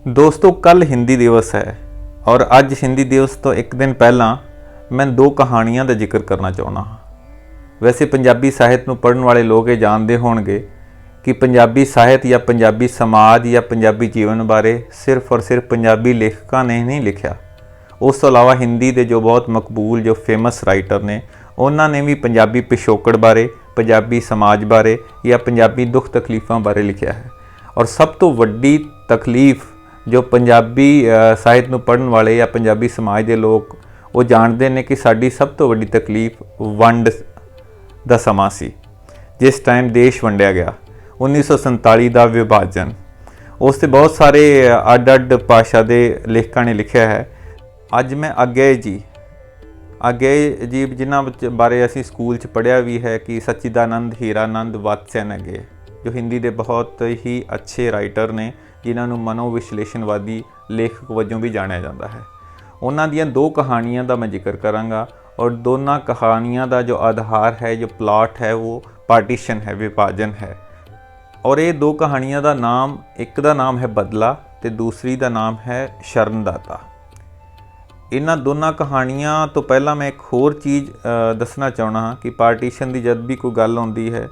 दोस्तों कल हिंदी दिवस है और अज हिंदी दिवस तो एक दिन पहला मैं दो कहानियां का जिक्र करना चाहना हाँ। वैसे पंजाबी साहित्य में पढ़ने वाले लोग ये जानते होंगे कि पंजाबी साहित्य या पंजाबी समाज या पंजाबी जीवन बारे सिर्फ और सिर्फ पंजाबी लेखकों ने नहीं लिखा। उस तो अलावा हिंदी के जो बहुत मकबूल जो फेमस राइटर ने उन्होंने भी पंजाबी पिछोकड़ बारे, पंजाबी समाज बारे या पंजाबी दुख तकलीफ़ों बारे लिखा है। और सब तो वड्डी तकलीफ़ जो पंजाबी साहित्य में पढ़ने वाले या पंजाबी समाज के लोग वो जानते हैं कि साड़ी सब तो वड्डी तकलीफ वंड का समा सी, जिस टाइम देश वंडिया गया 1947 का विभाजन। उस बहुत सारे अड अड भाषा के लेखकों ने लिखा है। अज मैं अज्ञेय जी जिन्हों बारे असी स्कूल च पढ़िया भी है कि सच्चिदानंद, हीरानंद, वात्स्यन अज्ञेय जो हिंदी के बहुत ही अच्छे राइटर ने जिन्होंने मनोविश्लेषणवादी लेखक वजों भी जाना जाता है। उन्हों दियां दो कहानियां का मैं जिक्र करांगा और दोनों कहानियां का जो आधार है, जो प्लॉट है, वो पार्टीशन है, विभाजन है। और ये दो कहानियां का नाम, एक का नाम है बदला तो दूसरी का नाम है शरणदाता। इन्हां दोनों कहानियां तो पहला मैं एक होर चीज़ दसना चाहना हाँ कि पार्टीशन की जब भी कोई गल आउंदी है,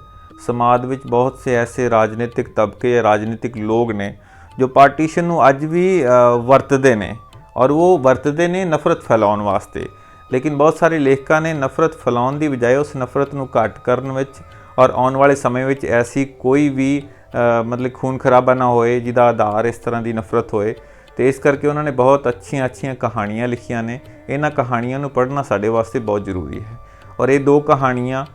समाज में बहुत से ऐसे राजनीतिक तबके या राजनीतिक लोग ने जो पार्टीशन नूं अज भी वरतते हैं और वो वरतते हैं नफरत फैलाने वास्ते। लेकिन बहुत सारे लेखकों ने नफरत फैलाने की बजाय उस नफरत नूं घट करन विच और आने वाले समय में ऐसी कोई भी मतलब खून खराबा ना होए जिहदा आधार इस तरह की नफरत होए, तो इस करके उन्होंने बहुत अच्छी कहानियाँ लिखियां ने। इन्हां कहानियां नूं पढ़ना साडे वास्ते बहुत जरूरी है। और ये दो कहानियाँ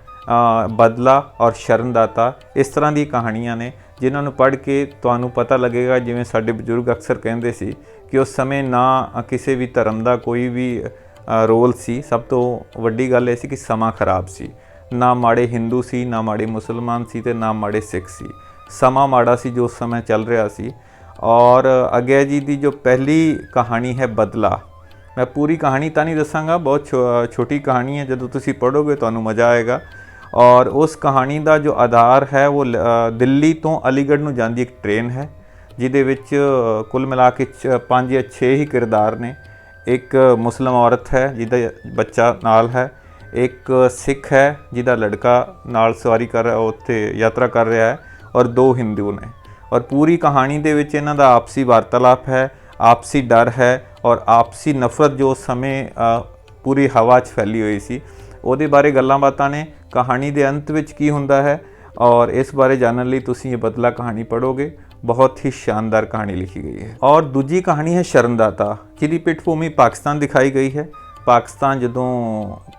बदला और शरणदाता इस तरह की कहानियां ने जिन्होंने पढ़ के तुहानू पता लगेगा, जिवें साडे बजुर्ग अक्सर कहते सी कि उस समय ना किसी भी धर्म का कोई भी रोल सी। सब तो वड्डी गल ये सी कि समा खराब सी, ना माड़े हिंदू सी, ना माड़े मुसलमान सी ते ना माड़े सिख सी। समा माड़ा सी जो उस समय चल रहा सी। और अज्ञेय जी की जो पहली कहानी है बदला, मैं पूरी कहानी तो नहीं दसांगा, बहुत छोटी कहानी है, जदों तुसीं पढ़ोगे तुहानू मज़ा आएगा। और उस कहानी का जो आधार है वो दिल्ली तो अलीगढ़ नूं जांदी एक ट्रेन है, जिहदे विच कुल मिला के 5 या 6 ही किरदार ने। एक मुस्लिम औरत है जिहदा बच्चा नाल है, एक सिख है जिहदा लड़का नाल सवारी कर रहा, उत्थे यात्रा कर रहा है, और 2 हिंदू ने। और पूरी कहानी दे विच इन्हां दा आपसी वार्तालाप है, आपसी डर है और आपसी नफरत जो उस समय पूरी हवा 'च फैली हुई सी, ਉਹਦੇ बारे गल्लां बातां ने। कहानी के अंत विच की हुंदा है और इस बारे जानने लिए तुसीं ये बदला कहानी पढ़ोगे। बहुत ही शानदार कहानी लिखी गई है। और दूजी कहानी है शरणदाता, जिहदी पिठभूमि पाकिस्तान दिखाई गई है। पाकिस्तान जदों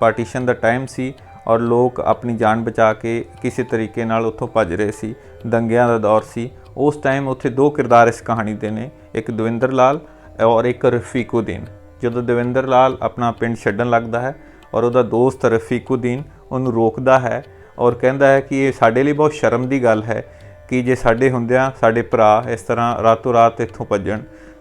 पार्टीशन का टाइम सी और लोग अपनी जान बचा के किसी तरीके नाल उत्थों भज रहे सी, दंगियां का दौर सी। उस टाइम उत्थे 2 किरदार इस कहानी के ने, एक दविंदर लाल और एक रफीकुद्दीन। जदों दविंदर लाल अपना पिंड छड्डण लगदा है और उसका दोस्त रफीकुद्दीन उन्होंने रोकता है और कहता है कि ये साडे लिए बहुत शर्म की गल है कि जे साडे हुंदियां साडे भरा इस तरह रातों रात इत्थों भज्जण।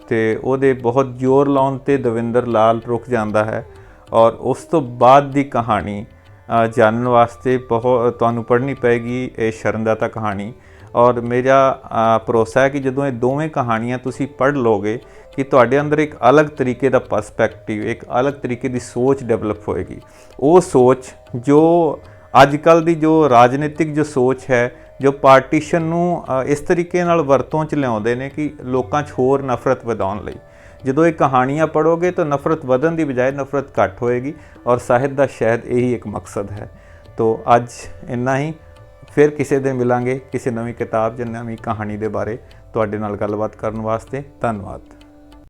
तो वो बहुत जोर लाउण ते दविंदर लाल रुक जाता है। और उस तो बाद की कहानी जानने वास्ते बहुत तुहानू पढ़नी पेगी ये शरणदाता कहानी। और मेरा भरोसा है कि जदों ये दोवें कहानियां तुसी पढ़ लोगे कि तुहाडे अंदर एक अलग तरीके का परसपैक्टिव, एक अलग तरीके की सोच डेवलप होएगी। वो सोच जो अजकल की जो राजनीतिक जो सोच है, जो पार्टीशन नूं इस तरीके नाल वरतों च लियाउंदे ने कि लोकां 'च होर नफरत वधाउण लई। जदों ये कहानियां पढ़ोगे तो नफरत वधन की बजाय नफरत घट होएगी और साहित्य का शायद यही एक मकसद है। तो अज इन्ना ही, फिर किसी दिन मिलांगे किसी नवीं किताब या नवीं कहानी के बारे तुहाडे नाल गलबात करन वास्ते। धन्नवाद।